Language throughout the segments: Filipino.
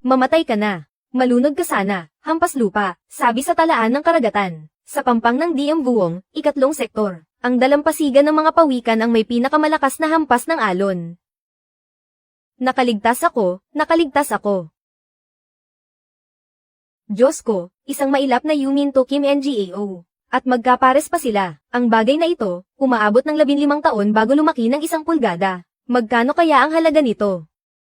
Mamatay ka na. Malunod ka sana, hampas lupa, sabi sa talaan ng karagatan. Sa pampang ng DM Buong, ikatlong sektor, ang dalampasigan ng mga pawikan ang may pinakamalakas na hampas ng alon. Nakaligtas ako, nakaligtas ako. Diyos ko, isang mailap na Yumin to Kim NGAO. At magkapares pa sila. Ang bagay na ito, umaabot ng 15 taon bago lumaki ng 1 pulgada. Magkano kaya ang halaga nito?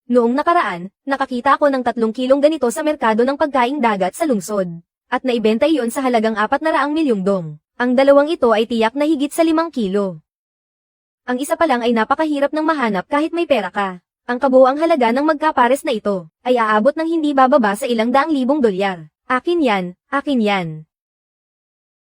Noong nakaraan, nakakita ako ng 3 kilong ganito sa merkado ng pagkaing dagat sa lungsod. At naibenta iyon sa halagang 400 milyong dong. Ang dalawang ito ay tiyak na higit sa 5 kilo. Ang isa pa lang ay napakahirap ng mahanap kahit may pera ka. Ang kabuuang halaga ng magkapares na ito, ay aabot ng hindi bababa sa ilang daang libong dolyar. Akin yan, akin yan.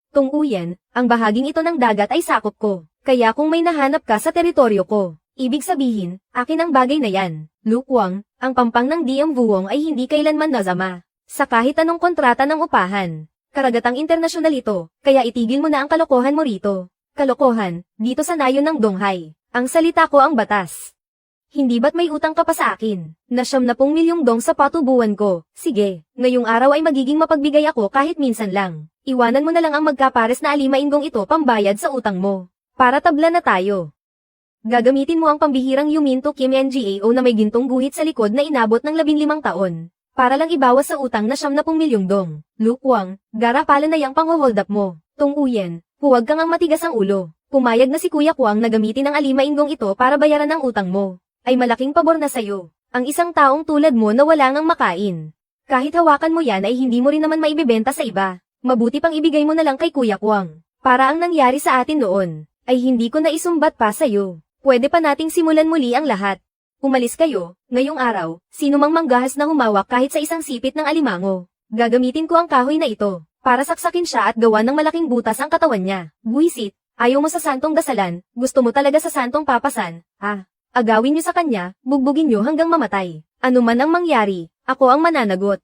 Tunguyan, ang bahaging ito ng dagat ay sakop ko, kaya kung may nahanap ka sa teritoryo ko, ibig sabihin, akin ang bagay na yan. Lukwang, ang pampang ng DM Buong ay hindi kailanman nazama, sa kahit anong kontrata ng upahan. Karagatang internasyonal ito, kaya itigil mo na ang kalokohan mo rito. Kalokohan, dito sa nayon ng Donghai. Ang salita ko ang batas. Hindi ba't may utang ka pa sa akin? Na 70 milyong dong sa patubuan ko. Sige, ngayong araw ay magiging mapagbigay ako kahit minsan lang. Iwanan mo na lang ang magkapares na alimainggong ito pambayad sa utang mo. Para tabla na tayo. Gagamitin mo ang pambihirang Yumin to Kim NGAO na may gintong guhit sa likod na inabot ng 15 taon. Para lang ibawas sa utang na 70 milyong dong. Lukwang, garapalan na yang pang-hold up mo. Tunguyan, huwag kang ang matigas ang ulo. Pumayag na si Kuya Kwang na gamitin ang alimainggong ito para bayaran ang utang mo. Ay malaking pabor na sayo. Ang isang taong tulad mo na wala ngang makain. Kahit hawakan mo yan ay hindi mo rin naman maibibenta sa iba. Mabuti pang ibigay mo na lang kay Kuya Kwang. Para ang nangyari sa atin noon, ay hindi ko na isumbat pa sayo. Pwede pa nating simulan muli ang lahat. Umalis kayo, ngayong araw, sino mang manggahas na humawak kahit sa isang sipit ng alimango. Gagamitin ko ang kahoy na ito, para saksakin siya at gawan ng malaking butas ang katawan niya. Buisit, ayaw mo sa santong dasalan, gusto mo talaga sa santong papasan, ha? Agawin niyo sa kanya, bugbugin niyo hanggang mamatay. Ano man ang mangyari, ako ang mananagot.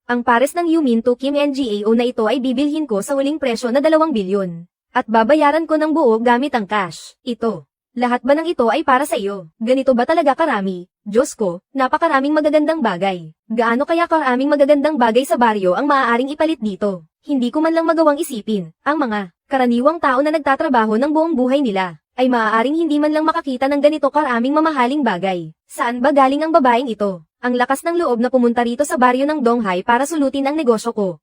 Ang pares ng Yumin to Kim NGAO na ito ay bibilhin ko sa huling presyo na 2 bilyon. At babayaran ko ng buo gamit ang cash. Ito. Lahat ba ng ito ay para sa iyo? Ganito ba talaga karami? Diyos ko, napakaraming magagandang bagay. Gaano kaya karaming magagandang bagay sa baryo ang maaaring ipalit dito? Hindi ko man lang magawang isipin, ang mga karaniwang tao na nagtatrabaho ng buong buhay nila, ay maaaring hindi man lang makakita ng ganito karaming mamahaling bagay. Saan ba galing ang babaeng ito? Ang lakas ng loob na pumunta rito sa baryo ng Donghai para sulutin ang negosyo ko.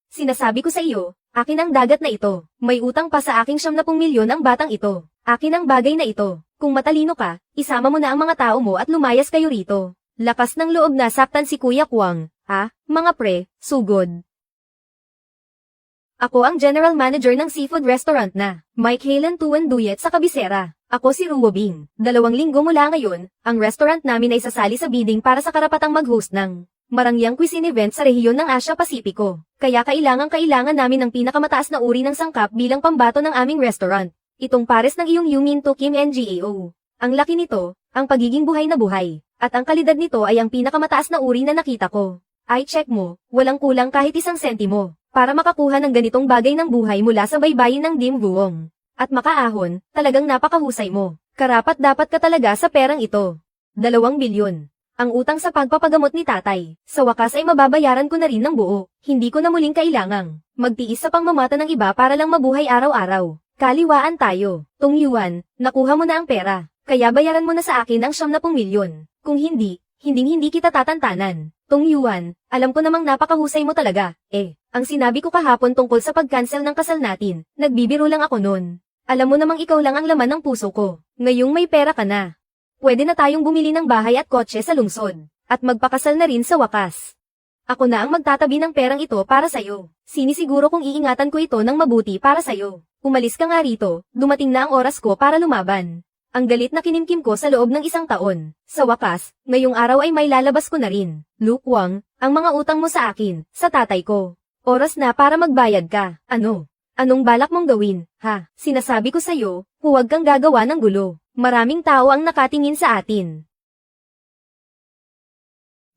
Sinasabi ko sa iyo, akin ang dagat na ito. May utang pa sa aking 70 milyon ang batang ito. Akin ang bagay na ito. Kung matalino ka, isama mo na ang mga tao mo at lumayas kayo rito. Lakas ng loob na saktan si Kuya Kwang. Mga pre, sugod. Ako ang general manager ng seafood restaurant na Mike Halen Tuan Duyet sa kabisera. Ako si Ruo Bing. 2 linggo mula ngayon, ang restaurant namin ay sasali sa bidding para sa karapatang mag-host ng marangyang cuisine event sa rehiyon ng Asia Pasipiko. Kaya kailangan namin ng pinakamataas na uri ng sangkap bilang pambato ng aming restaurant. Itong pares ng iyong Yumin to Kim NGAO. Ang laki nito, ang pagiging buhay na buhay, at ang kalidad nito ay ang pinakamataas na uri na nakita ko. Ay check mo, walang kulang kahit 1 sentimo. Para makakuha ng ganitong bagay ng buhay mula sa baybayin ng Dim Buong. At makaahon, talagang napakahusay mo. Karapat dapat ka talaga sa perang ito. 2 bilyon. Ang utang sa pagpapagamot ni tatay, sa wakas ay mababayaran ko na rin ng buo. Hindi ko na muling kailangang magtiis sa pangmamata ng iba para lang mabuhay araw-araw. Kaliwaan tayo. Tung Yuan, nakuha mo na ang pera. Kaya bayaran mo na sa akin ang 70 milyon. Kung hindi kita tatantanan. Tung Yuan, alam ko namang napakahusay mo talaga. Ang sinabi ko kahapon tungkol sa pag-cancel ng kasal natin, nagbibiro lang ako nun. Alam mo namang ikaw lang ang laman ng puso ko. Ngayong may pera ka na. Pwede na tayong bumili ng bahay at kotse sa lungsod. At magpakasal na rin sa wakas. Ako na ang magtatabi ng perang ito para sa'yo. Sinisiguro kong iingatan ko ito ng mabuti para sa'yo. Umalis ka nga rito, dumating na ang oras ko para lumaban. Ang galit na kinimkim ko sa loob ng 1 taon. Sa wakas, ngayong araw ay may lalabas ko na rin. Lukwang, ang mga utang mo sa akin, sa tatay ko. Oras na para magbayad ka. Anong balak mong gawin, ha? Sinasabi ko sa'yo, huwag kang gagawa ng gulo. Maraming tao ang nakatingin sa atin.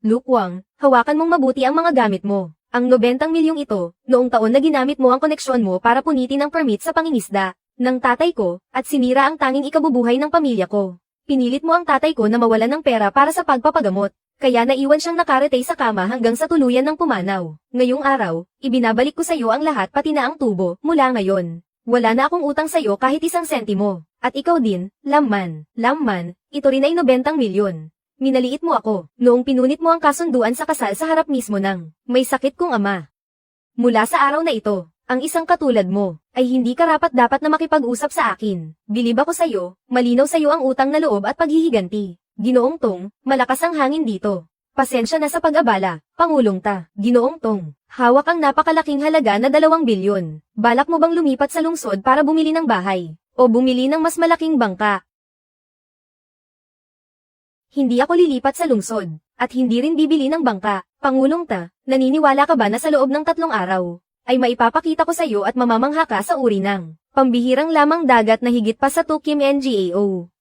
Lukwang, hawakan mong mabuti ang mga gamit mo. Ang 90 milyong ito, noong taon na ginamit mo ang koneksyon mo para punitin ang permit sa pangingisda ng tatay ko, at sinira ang tanging ikabubuhay ng pamilya ko. Pinilit mo ang tatay ko na mawalan ng pera para sa pagpapagamot. Kaya naiwan siyang nakaretay sa kama hanggang sa tuluyan ng pumanaw. Ngayong araw, ibinabalik ko sa'yo ang lahat pati na ang tubo, mula ngayon. Wala na akong utang sa'yo kahit 1 sentimo. At ikaw din, Lamman, ito rin ay 90 milyon. Minaliit mo ako, noong pinunit mo ang kasunduan sa kasal sa harap mismo ng may sakit kong ama. Mula sa araw na ito, ang isang katulad mo, ay hindi karapat-dapat na makipag-usap sa akin. Bilib ako sa'yo, malinaw sa'yo ang utang na loob at paghihiganti. Ginoong Tong, malakas ang hangin dito. Pasensya na sa pag-abala, Pangulong Ta. Ginoong Tong, hawak ang napakalaking halaga na 2 bilyon. Balak mo bang lumipat sa lungsod para bumili ng bahay? O bumili ng mas malaking bangka? Hindi ako lilipat sa lungsod, at hindi rin bibili ng bangka. Pangulong Ta, naniniwala ka ba na sa loob ng 3 araw, ay maipapakita ko sa iyo at mamamangha ka sa uri ng pambihirang lamang dagat na higit pa sa 2 Kim NGAO?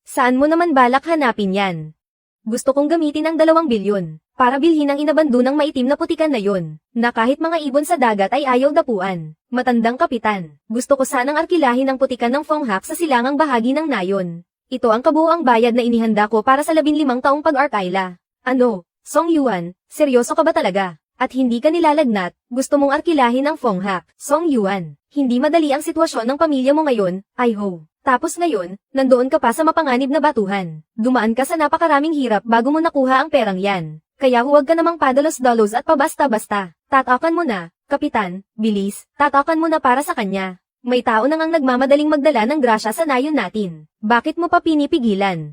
Saan mo naman balak hanapin yan? Gusto kong gamitin ang 2 bilyon, para bilhin ang inabandunang maitim na putikan na yon, na kahit mga ibon sa dagat ay ayaw dapuan. Matandang kapitan, gusto ko sanang arkilahin ang putikan ng Fonghak sa silangang bahagi ng nayon. Ito ang kabuoang bayad na inihanda ko para sa 15 taong pag-arkayla. Ano, Song Yuan, seryoso ka ba talaga? At hindi ka nilalagnat, gusto mong arkilahin ang Fonghak, Song Yuan. Hindi madali ang sitwasyon ng pamilya mo ngayon, I-ho. Tapos ngayon, nandoon ka pa sa mapanganib na batuhan. Dumaan ka sa napakaraming hirap bago mo nakuha ang perang yan. Kaya huwag ka namang padalos-dalos at pabasta-basta. Tatakan mo na, Kapitan, bilis, tatakan mo na para sa kanya. May tao nang ang nagmamadaling magdala ng grasya sa nayon natin. Bakit mo pa pinipigilan?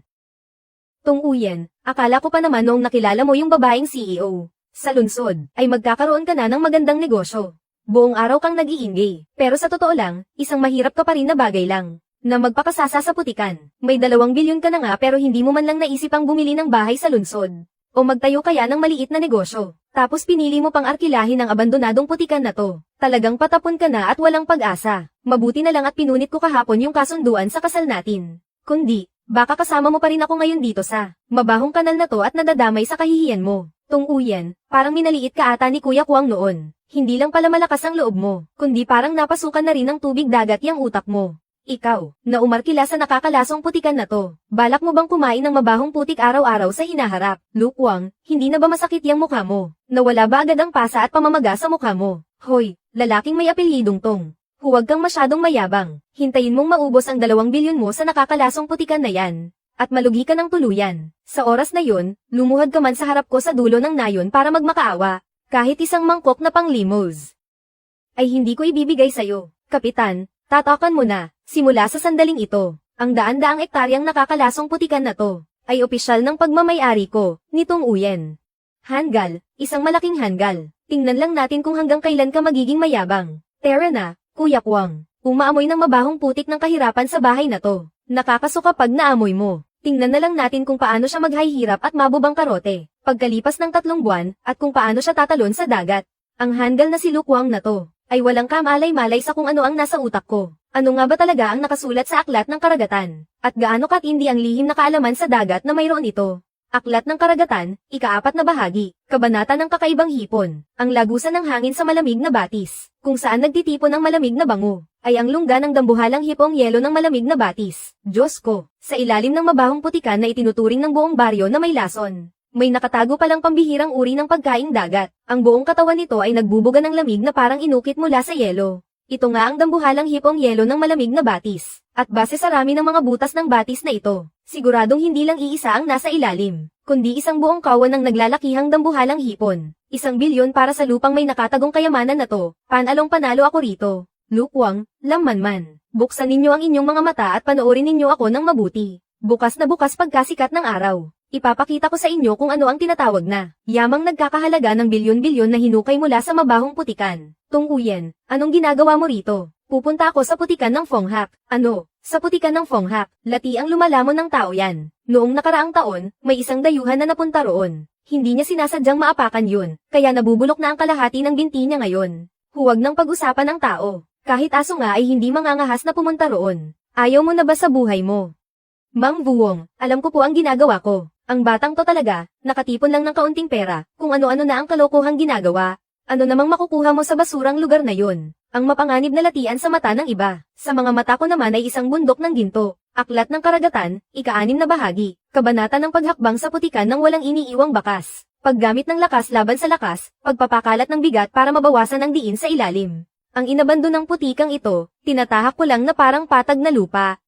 Tong Uyen, akala ko pa naman noong nakilala mo yung babaeng CEO sa lungsod, ay magkakaroon ka na ng magandang negosyo. Buong araw kang nag-iingay, pero sa totoo lang, isang mahirap ka pa rin na bagay lang. Na magpakasasa sa putikan. May 2 bilyon ka na nga pero hindi mo man lang naisip ang bumili ng bahay sa lungsod. O magtayo kaya ng maliit na negosyo. Tapos pinili mo pang arkilahin ang abandonadong putikan na to. Talagang patapon ka na at walang pag-asa. Mabuti na lang at pinunit ko kahapon yung kasunduan sa kasal natin. Kundi, baka kasama mo pa rin ako ngayon dito sa mabahong kanal na to at nadadamay sa kahihiyan mo. Tong Uyen, parang minaliit ka ata ni Kuya Kwang noon. Hindi lang pala malakas ang loob mo, kundi parang napasukan na rin ng tubig dagat yung utak mo. Ikaw, na umarkila sa nakakalasong putikan na to, balak mo bang kumain ng mabahong putik araw-araw sa hinaharap? Lukwang, hindi na ba masakit yung mukha mo? Nawala ba agad ang pasa at pamamaga sa mukha mo? Hoy, lalaking may apelyidong Tong. Huwag kang masyadong mayabang. Hintayin mong maubos ang 2 bilyon mo sa nakakalasong putikan na yan. At malugi ka ng tuluyan. Sa oras na yon, lumuhad ka man sa harap ko sa dulo ng nayon para magmakaawa. Kahit isang mangkok na panglimos ay hindi ko ibibigay sa'yo, Kapitan. Tatakan mo na, simula sa sandaling ito, ang daan-daang ektaryang nakakalasong putikan na to, ay opisyal ng pagmamayari ko, nitong Uyen. Hanggal, isang malaking hanggal. Tingnan lang natin kung hanggang kailan ka magiging mayabang. Tara na, Kuya Kwang. Umaamoy ng mabahong putik ng kahirapan sa bahay na to. Nakakasuka pag naamoy mo. Tingnan na lang natin kung paano siya maghahirap at mabubang karote, pagkalipas ng 3 buwan, at kung paano siya tatalon sa dagat. Ang hanggal na si Lukwang na to, ay walang kamalay-malay sa kung ano ang nasa utak ko. Ano nga ba talaga ang nakasulat sa Aklat ng Karagatan? At gaano katindi ang lihim na kaalaman sa dagat na mayroon ito? Aklat ng Karagatan, ika-4 na bahagi, kabanata ng kakaibang hipon, ang lagusan ng hangin sa malamig na batis, kung saan nagtitipon ang malamig na bango, ay ang lungga ng dambuhalang hipong yelo ng malamig na batis. Diyos ko, sa ilalim ng mabahong putikan na itinuturing ng buong baryo na may lason. May nakatago palang pambihirang uri ng pagkaing dagat. Ang buong katawan nito ay nagbubuga ng lamig na parang inukit mula sa yelo. Ito nga ang dambuhalang hipong yelo ng malamig na batis. At base sa rami ng mga butas ng batis na ito, siguradong hindi lang iisa ang nasa ilalim, kundi isang buong kawan ng naglalakihang dambuhalang hipon. 1 bilyon para sa lupang may nakatagong kayamanan na to. Panalong panalo ako rito. Lukwang, Lamman. Buksan ninyo ang inyong mga mata at panoorin ninyo ako ng mabuti. Bukas na bukas pagkasikat ng araw. Ipapakita ko sa inyo kung ano ang tinatawag na yamang nagkakahalaga ng bilyon-bilyon na hinukay mula sa mabahong putikan. Tong Uyen, anong ginagawa mo rito? Pupunta ako sa putikan ng Fonghak. Ano? Sa putikan ng Fonghak, lati ang lumalamon ng tao yan. Noong nakaraang taon, may isang dayuhan na napunta roon. Hindi niya sinasadyang maapakan yun, kaya nabubulok na ang kalahati ng binti niya ngayon. Huwag nang pag-usapan ng tao. Kahit aso nga ay hindi mangangahas na pumunta roon. Ayaw mo na ba sa buhay mo? Mang Buwong, alam ko po ang ginagawa ko. Ang batang to talaga, nakatipon lang ng kaunting pera, kung ano-ano na ang kalokohang ginagawa. Ano namang makukuha mo sa basurang lugar na yun? Ang mapanganib na latian sa mata ng iba. Sa mga mata ko naman ay isang bundok ng ginto. Aklat ng Karagatan, ika-6 na bahagi, kabanata ng paghakbang sa putikan ng walang iniiwang bakas. Paggamit ng lakas laban sa lakas, pagpapakalat ng bigat para mabawasan ang diin sa ilalim. Ang inabando ng putikang ito, tinatahak ko lang na parang patag na lupa.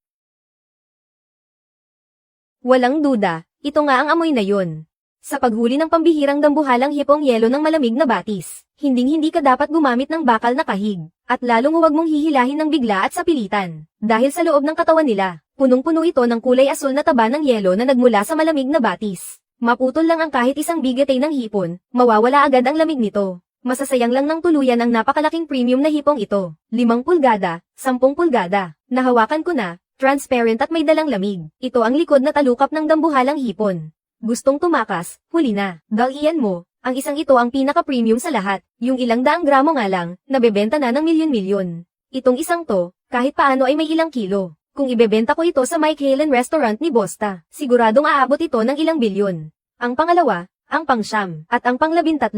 Walang duda, ito nga ang amoy na yun. Sa paghuli ng pambihirang dambuhalang hipong yelo ng malamig na batis, hinding-hindi ka dapat gumamit ng bakal na kahig, at lalong huwag mong hihilahin ng bigla at sa pilitan. Dahil sa loob ng katawan nila, punong-puno ito ng kulay asul na taba ng yelo na nagmula sa malamig na batis. Maputol lang ang kahit isang bigatay ng hipon, mawawala agad ang lamig nito. Masasayang lang ng tuluyan ang napakalaking premium na hipong ito. 5 pulgada, 10 pulgada. Nahawakan ko na, transparent at may dalang lamig. Ito ang likod na talukap ng dambuhalang hipon. Gustong tumakas, huli na. Dalian mo, ang isang ito ang pinaka-premium sa lahat. Yung ilang daang gramo nga lang, nabebenta na ng milyon-milyon. Itong isang to, kahit paano ay may ilang kilo. Kung ibebenta ko ito sa Mike Halen Restaurant ni Bosta, siguradong aabot ito ng ilang bilyon. Ang pangalawa, ang pang-9, at ang pang-13.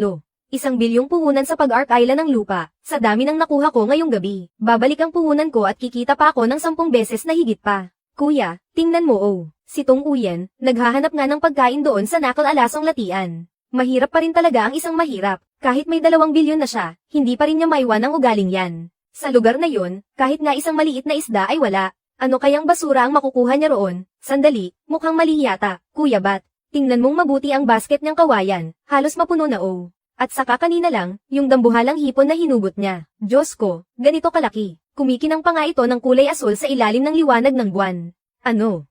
1 bilyong puhunan sa pag-arkaila ng lupa, sa dami ng nakuha ko ngayong gabi. Babalik ang puhunan ko at kikita pa ako ng 10 beses na higit pa. Kuya, tingnan mo si Tong Uyen, naghahanap nga ng pagkain doon sa Nakal-Alasong Latian. Mahirap pa rin talaga ang isang mahirap, kahit may 2 bilyon na siya, hindi pa rin niya maiwan ang ugaling yan. Sa lugar na yon, kahit nga isang maliit na isda ay wala. Ano kayang basura ang makukuha niya roon? Sandali, mukhang mali yata, Kuya Bat. Tingnan mong mabuti ang basket niyang kawayan, halos mapuno na At saka kanina lang, yung dambuhalang hipon na hinugot niya. Diyos ko, ganito kalaki. Kumikinang pa nga ito ng kulay asul sa ilalim ng liwanag ng buwan. Ano?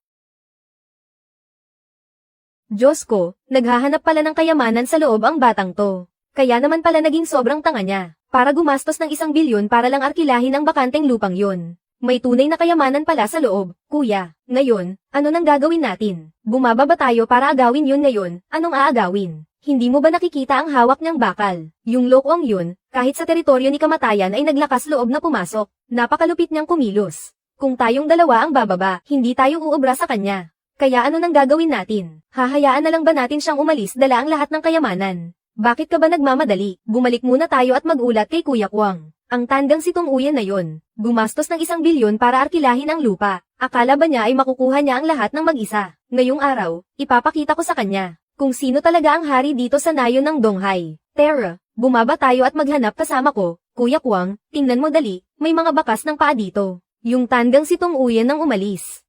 Diyos ko, naghahanap pala ng kayamanan sa loob ang batang to. Kaya naman pala naging sobrang tanga niya, para gumastos ng 1 bilyon para lang arkilahin ang bakanteng lupang yun. May tunay na kayamanan pala sa loob, kuya. Ngayon, ano nang gagawin natin? Bumaba ba tayo para agawin yun ngayon? Anong aagawin? Hindi mo ba nakikita ang hawak niyang bakal? Yung lokong yun, kahit sa teritoryo ni kamatayan ay naglakas loob na pumasok. Napakalupit niyang kumilos. Kung tayong dalawa ang bababa, hindi tayo uubra sa kanya. Kaya ano nang gagawin natin? Hahayaan na lang ba natin siyang umalis dala ang lahat ng kayamanan? Bakit ka ba nagmamadali? Bumalik muna tayo at mag-ulat kay Kuya Kwang. Ang tandang si Tong Uyen na yon, gumastos ng 1 bilyon para arkilahin ang lupa. Akala ba niya ay makukuha niya ang lahat ng mag-isa? Ngayong araw, ipapakita ko sa kanya kung sino talaga ang hari dito sa nayon ng Donghai. Tara, bumaba tayo at maghanap kasama ko. Kuya Kwang, tingnan mo dali, may mga bakas ng paa dito. Yung tandang si Tong Uyen nang umalis.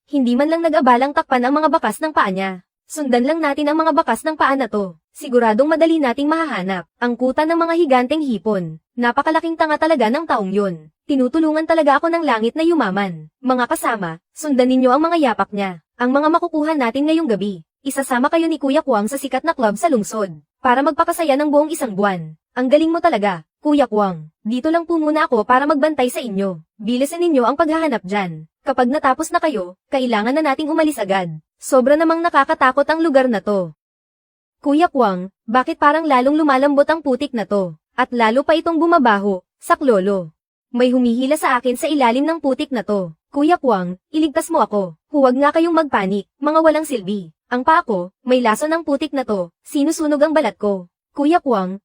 Hindi man lang nag-abalang takpan ang mga bakas ng paa niya. Sundan lang natin ang mga bakas ng paa na to. Siguradong madali nating mahahanap ang kuta ng mga higanteng hipon. Napakalaking tanga talaga ng taong yun. Tinutulungan talaga ako ng langit na yumaman. Mga kasama, sundan ninyo ang mga yapak niya. Ang mga makukuha natin ngayong gabi. Isasama kayo ni Kuya Kwang sa sikat na club sa lungsod. Para magpakasaya ng buong 1 buwan. Ang galing mo talaga, Kuya Kwang. Dito lang po muna ako para magbantay sa inyo. Bilisan ninyo ang paghahanap dyan. Kapag natapos na kayo, kailangan na nating umalis agad. Sobra namang nakakatakot ang lugar na to. Kuya Kwang, bakit parang lalong lumalambot ang putik na to? At lalo pa itong bumabaho, saklolo. May humihila sa akin sa ilalim ng putik na to. Kuya Kwang, iligtas mo ako. Huwag nga kayong magpanik, mga walang silbi. Ang paa ko, may laso ng putik na to, sinusunog ang balat ko. Kuya Kwang,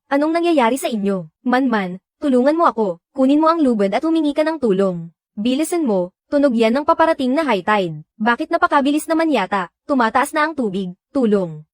anong nangyayari sa inyo? Man, tulungan mo ako, kunin mo ang lubad at humingi ka ng tulong. Bilisan mo, tunog yan ng paparating na high tide. Bakit napakabilis naman yata, tumataas na ang tubig, tulong.